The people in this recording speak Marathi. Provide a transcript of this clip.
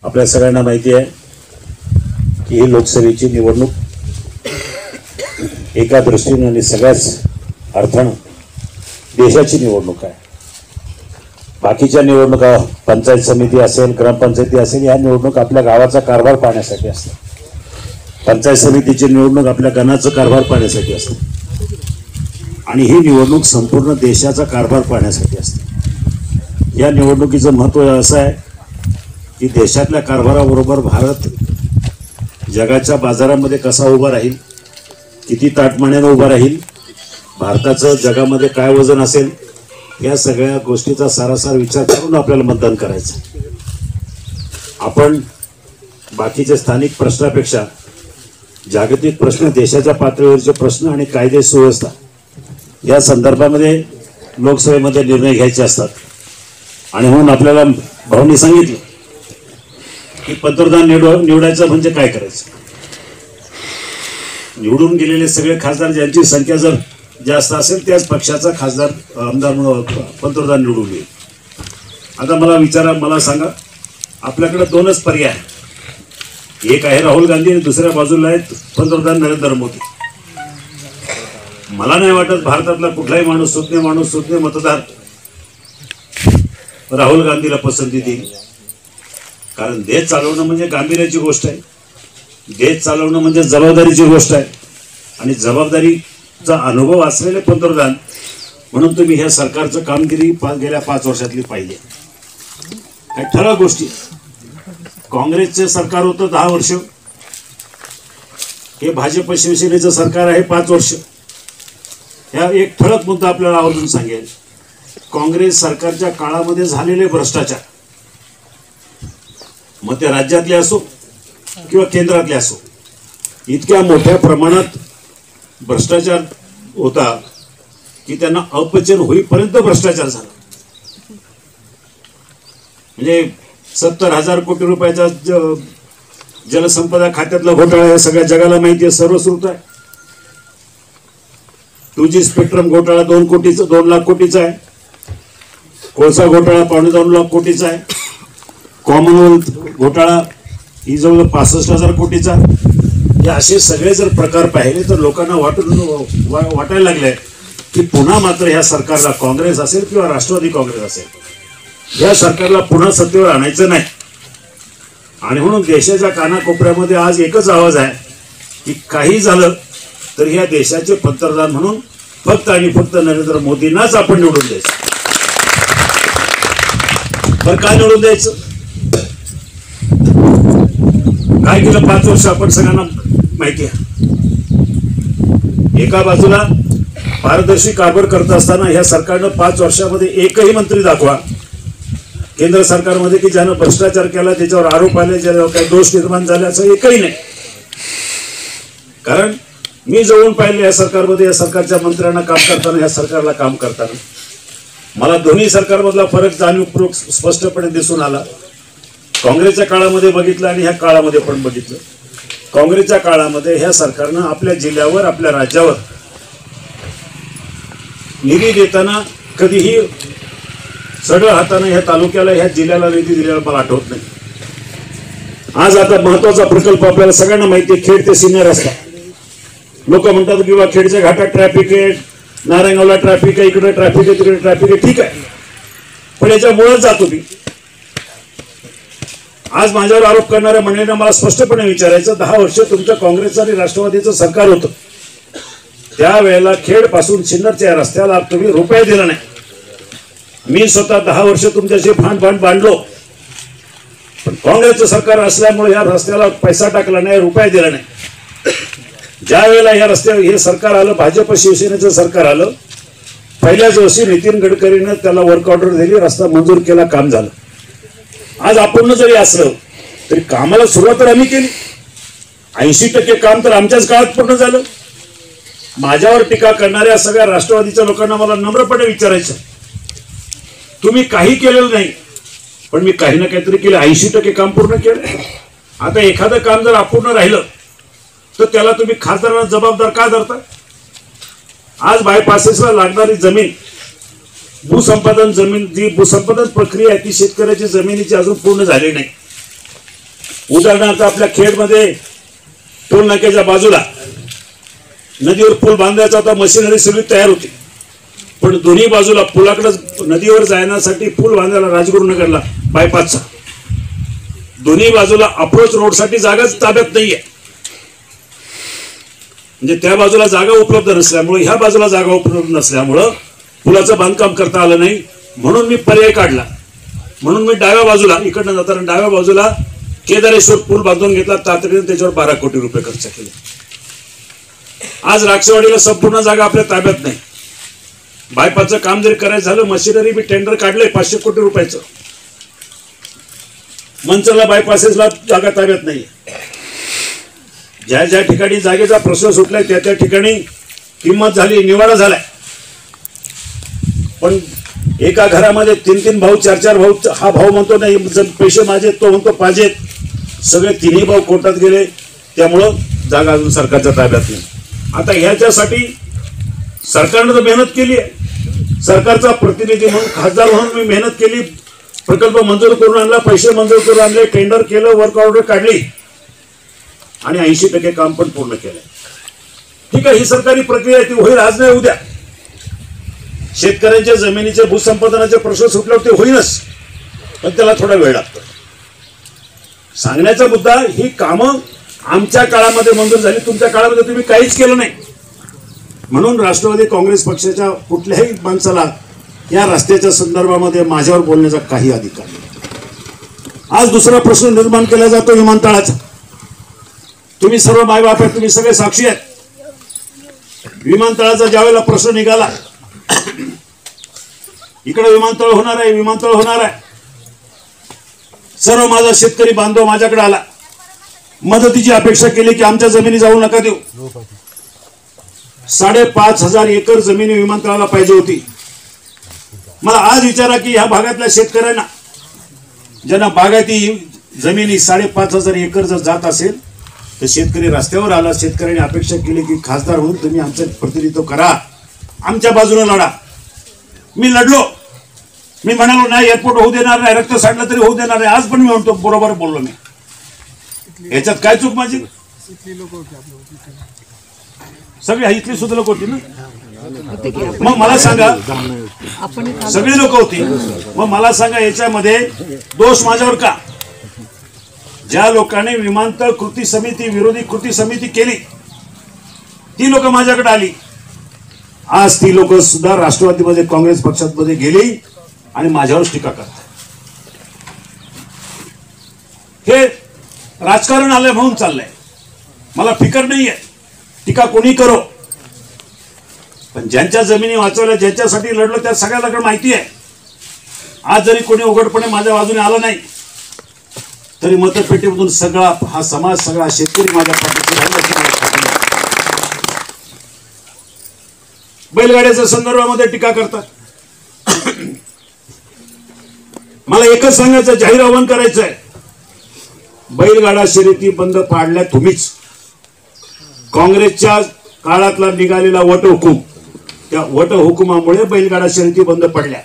आपल्या सगळ्यांना माहिती आहे की ही लोकसभेची निवडणूक एका दृष्टीने आणि सगळ्याच अर्थानं देशाची निवडणूक आहे. बाकीच्या निवडणुका पंचायत समिती असेल, ग्रामपंचायती असेल, या निवडणूक आपल्या गावाचा कारभार पाहण्यासाठी असतात. पंचायत समितीची निवडणूक आपल्या गणाचा कारभार पाहण्यासाठी असते आणि ही निवडणूक संपूर्ण देशाचा कारभार पाहण्यासाठी असते. या निवडणुकीचं महत्त्व असं आहे की देशातल्या कारभाराबरोबर भारत जगाच्या बाजारामध्ये कसा उभा राहील, किती ताटमान्यानं उभा राहील, भारताचं जगामध्ये काय वजन असेल, या सगळ्या गोष्टीचा सारासार विचार करून आपल्याला मतदान करायचं. आपण बाकीच्या स्थानिक प्रश्नापेक्षा जागतिक प्रश्न, देशाच्या पातळीवरचे प्रश्न आणि कायदे सुव्यवस्था या संदर्भामध्ये लोकसभेमध्ये निर्णय घ्यायचे असतात. आणि म्हणून आपल्याला भाऊंनी सांगितलं की पंतप्रधान निवडायचं म्हणजे काय करायचं. निवडून गेलेले सगळे खासदार ज्यांची संख्या जर जास्त असेल त्याच पक्षाचा खासदार आमदार पंतप्रधान निवडून येईल. आता मला सांगा, आपल्याकडे दोनच पर्याय आहेत. एक आहे राहुल गांधी आणि दुसऱ्या बाजूला आहेत पंतप्रधान नरेंद्र मोदी. मला नाही वाटत भारतातला कुठलाही सुज्ञ मतदार राहुल गांधीला पसंती देईल. कारण देश चालवणं म्हणजे गांभीर्याची गोष्ट आहे. देश चालवणं म्हणजे जबाबदारीची गोष्ट आहे आणि जबाबदारीचा अनुभव असलेले पंतप्रधान म्हणून तुम्ही ह्या सरकारचं कामगिरी गेल्या 5 वर्षातली पाहिली. काही ठराव गोष्टी, काँग्रेसचे सरकार होतं 10 वर्ष, हे भाजप शिवसेनेचं सरकार आहे 5 वर्ष. ह्या एक ठळक मुद्दा आपल्याला आवर्जून सांगेल, काँग्रेस सरकारच्या काळामध्ये झालेले भ्रष्टाचार, मग ते राज्यातले असो किंवा केंद्रातले असो, इतक्या मोठ्या प्रमाणात भ्रष्टाचार होता की त्यांना अपचन होईपर्यंत भ्रष्टाचार झाला. म्हणजे 70,000 कोटी रुपयाचा जलसंपदा खात्यातला घोटाळा हे सगळ्या जगाला माहिती आहे, सर्वश्रुत आहे. 2G स्पेक्ट्रम घोटाळा 2 लाख कोटीचा आहे. कोळसा घोटाळा 2.25 लाख कोटीचा आहे. कॉमनवेल्थ घोटाळा ही जवळ 65,000 कोटीचा. हे असे सगळे जर प्रकार पाहिले तर लोकांना वाटायला लागले की पुन्हा मात्र ह्या सरकारला, काँग्रेस असेल किंवा राष्ट्रवादी काँग्रेस असेल, या सरकारला पुन्हा सत्तेवर आणायचं नाही. आणि म्हणून देशाच्या कानाकोपऱ्यामध्ये आज एकच आवाज आहे की काही झालं तर ह्या देशाचे पंतप्रधान म्हणून फक्त आणि फक्त नरेंद्र मोदींनाच आपण निवडून द्यायचं. तर काय निवडून द्यायचं, काय केलं 5 वर्ष आपण सगळ्यांना माहिती आहे. एका बाजूला पारदर्शी कारभार करत असताना ह्या सरकारनं 5 वर्षामध्ये एकही मंत्री दाखवा केंद्र सरकारमध्ये की ज्यानं भ्रष्टाचार केला, त्याच्यावर आरोप आले, ज्याच्यावर काही दोष निर्माण झाले, असं एकही नाही. कारण मी जवळून पाहिले या सरकारमध्ये, या सरकारच्या मंत्र्यांना काम करताना, या सरकारला काम करताना मला दोन्ही सरकारमधला फरक जाणीवपूर्वक स्पष्टपणे दिसून आला. काँग्रेसच्या काळामध्ये बघितलं आणि ह्या काळामध्ये पण बघितलं. काँग्रेसच्या काळामध्ये ह्या सरकारनं आपल्या जिल्ह्यावर, आपल्या राज्यावर निधी देताना कधीही सगळं हातानं ह्या तालुक्याला, ह्या जिल्ह्याला निधी दिलेला मला आठवत नाही. आज आता महत्वाचा प्रकल्प आपल्याला सगळ्यांना माहिती आहे, खेड ते सिन्नर रस्ता. लोक म्हणतात की खेडच्या घाटात ट्रॅफिक आहे, नारायणगावला ट्रॅफिक आहे, इकडे ट्रॅफिक आहे, तिकडे ट्रॅफिक आहे. ठीक आहे, पण याच्यामुळेच जातो मी. आज माझ्यावर आरोप करणाऱ्या मंडळींना मला स्पष्टपणे विचारायचं, 10 वर्ष तुमचं काँग्रेसचं आणि राष्ट्रवादीचं सरकार होतं, त्यावेळेला खेड पासून सिन्नरच्या रस्त्याला तुम्ही रुपये दिला नाही. मी स्वतः 10 वर्ष तुमच्याशी भांड बांधलो, पण काँग्रेसचं सरकार असल्यामुळे या रस्त्याला पैसा टाकला नाही, रुपये दिला नाही. ज्या वेळेला या रस्त्यावर हे सरकार आलं, भाजप शिवसेनेचं सरकार आलं, पहिल्याच वर्षी नितीन गडकरीनं त्याला वर्क ऑर्डर दिली, रस्ता मंजूर केला, काम झालं. आज अपूर्ण जरी असलं तरी कामाला सुरुवात तर आम्ही केली. 80% काम तर आमच्याच काळात पूर्ण झालं. माझ्यावर टीका करणाऱ्या सगळ्या राष्ट्रवादीच्या लोकांना मला नम्रपणे विचारायचं, तुम्ही काही केलेलं नाही, पण मी काही ना काहीतरी केलं, 80% काम पूर्ण केलं. आता एखादं काम जर अपूर्ण राहिलं तर त्याला तुम्ही खासदारांना जबाबदार का धरता? आज बायपासेसला लागणारी जमीन, भूसंपादन जमीन, जी भूसंपादन प्रक्रिया आहे ती शेतकऱ्याची जमिनीची अजून पूर्ण झाली नाही. उदाहरणार्थ आपल्या खेडमध्ये टोल नाक्याच्या बाजूला नदीवर पूल बांधायचा होता, मशिनरी सगळी तयार होती, पण दोन्ही बाजूला पुलाकडे नदीवर जाण्यासाठी पूल बांधायला राजगुरुनगरला बायपासचा दोन्ही बाजूला अप्रोच रोडसाठी जागाच ताब्यात नाहीये. म्हणजे त्या बाजूला जागा उपलब्ध नसल्यामुळे ह्या बाजूला जागा उपलब्ध नसल्यामुळं पुलाचं बांधकाम करता आलं नाही. म्हणून मी पर्याय काढला. म्हणून मी डाव्या बाजूला इकडनं जाताना डाव्या बाजूला केदारेश्वर पूल बांधून घेतला. तातडीने त्याच्यावर 12 कोटी रुपये खर्च केले. आज राक्षवाडीला संपूर्ण जागा आपल्या ताब्यात नाही. बायपासचं काम जरी करायचं झालं, मशिनरी बी टेंडर काढलंय 500 कोटी रुपयाचं. मंचरला बायपासेसला जागा ताब्यात नाही. ज्या ज्या ठिकाणी जागेचा प्रश्न सुटलाय त्या त्या ठिकाणी किंमत झाली, निवाडा झालाय. पण एका घरामध्ये 3-3 भाऊ 4-4 भाऊ, हा भाऊ म्हणतो नाही पैसे माझे, तो म्हणतो पाहिजेत, सगळे तिन्ही भाऊ कोर्टात गेले. त्यामुळं जागा अजून सरकारच्या ताब्यात नाही. आता ह्याच्यासाठी सरकारनं तर मेहनत केली आहे. सरकारचा प्रतिनिधी म्हणून, खासदार म्हणून मी मेहनत केली, प्रकल्प मंजूर करून आणला, पैसे मंजूर करून आणले, टेंडर केलं, वर्क ऑर्डर काढली आणि 80% काम पण पूर्ण केलंय. ठीक आहे, ही सरकारी प्रक्रिया ती होईल, आज नाही उद्या. शेतकऱ्यांच्या जमिनीचे भूसंपादनाचे प्रश्न सुटल्यावर ते होईलच, पण त्याला थोडा वेळ लागतो. सांगण्याचा मुद्दा, ही कामं आमच्या काळामध्ये मंजूर झाली, तुमच्या काळामध्ये तुम्ही काहीच केलं नाही. म्हणून राष्ट्रवादी काँग्रेस पक्षाच्या कुठल्याही माणसाला या रस्त्याच्या संदर्भामध्ये माझ्यावर बोलण्याचा काही अधिकार नाही. आज दुसरा प्रश्न निर्माण केला जातो विमानतळाचा. तुम्ही सर्व मायबाप आहेत, तुम्ही सगळे साक्षी आहेत. विमानतळाचा ज्यावेळेला प्रश्न निघाला, इकडे विमानतळ होणार आहे, विमानतळ होणार आहे, सर्व माझा शेतकरी बांधव माझ्याकडे आला, मदतीची अपेक्षा केली की आमच्या जमिनी जाऊ नका देऊ. 5,500 एकर जमिनी विमानतळाला पाहिजे होती. मला आज विचारा की ह्या भागातल्या शेतकऱ्यांना, ज्यांना बागायती जमिनी 5,500 एकर जर जात असेल तर शेतकरी रस्त्यावर आला. शेतकऱ्यांनी अपेक्षा केली की खासदार म्हणून तुम्ही आमचं प्रतिनिधित्व करा, आमच्या बाजूने लढा. मी लढलो. मी म्हणालो नाही एअरपोर्ट होऊ देणार नाही, रक्त सांडलं तरी होऊ देणार नाही. आज पण मी म्हणतो बरोबर बोललो मी. याच्यात काय चूक माझी? सगळी इथली सुद्धा लोक होती ना. मग मला सांगा, सगळी लोक होती, मग मला सांगा याच्यामध्ये दोष माझ्यावर का? ज्या लोकांनी विमानतळ कृती समिती, विरोधी कृती समिती केली, ती लोक माझ्याकडे आली. आज ती लोक सुद्धा राष्ट्रवादीमध्ये, काँग्रेस पक्षामध्ये गेली आणि माझ्यावर टीका करतात. हे राजकारण आलंय म्हणून चाललंय. मला फिकर नाहीये, टीका कोणी करो, पण ज्यांच्या जमिनी वाचवल्या, ज्यांच्यासाठी लढलो त्या सगळ्याला माहिती आहे. आज जरी कोणी उघडपणे माझ्या बाजूने आलं नाही तरी मतपेटीमधून सगळा हा समाज, सगळा शेतकरी माझ्या पाठीशी राहिला. बैलगाड्याच्या संदर्भामध्ये टीका करतात. मला एकच सांगायचं, जाहीर आवाहन करायचं आहे, बैलगाडा शर्यती बंद पाडल्या तुम्हीच. काँग्रेसच्या काळातला निघालेला वट हुकूम, त्या वट हुकुमामुळे बैलगाडा शर्यती बंद पडल्या.